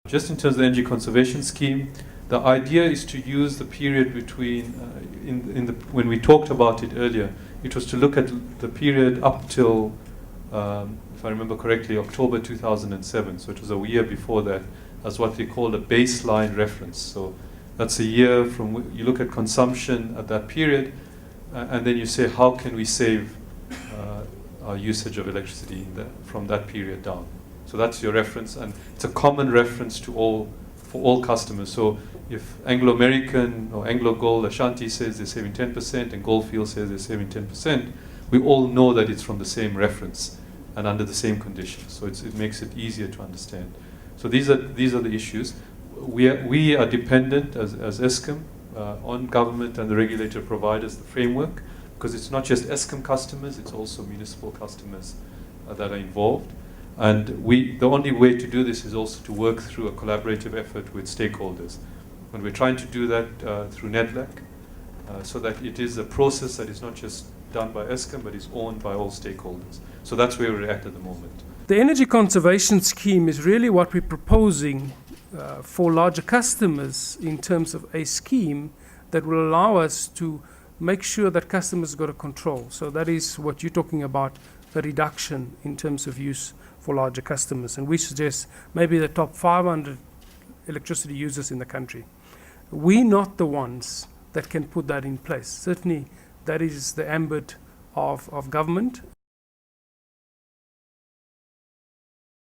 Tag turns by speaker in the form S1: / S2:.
S1: Just in terms of the energy conservation scheme, the idea is to use the period between, when we talked about it earlier, it was to look at the period up till, if I remember correctly, October 2007. So it was a year before that, as what we call a baseline reference. So that's a year from you look at consumption at that period, and then you say how can we save our usage of electricity from that period down. So that's your reference, and it's a common reference to for all customers. So if Anglo American or Anglo Gold Ashanti says they're saving 10% and Goldfield says they're saving 10%, we all know that it's from the same reference and under the same conditions. So it makes it easier to understand. So these are the issues. We are dependent as Eskom on government and the regulator providers the framework, because it's not just Eskom customers, it's also municipal customers that are involved. And the only way to do this is also to work through a collaborative effort with stakeholders. And we're trying to do that through NEDLAC, so that it is a process that is not just done by Eskom, but is owned by all stakeholders. So that's where we're at the moment.
S2: The energy conservation scheme is really what we're proposing for larger customers in terms of a scheme that will allow us to make sure that customers got a control. So that is what you're talking about, the reduction in terms of use for larger customers. And we suggest maybe the top 500 electricity users in the country. We're not the ones that can put that in place. Certainly that is the ambit of government.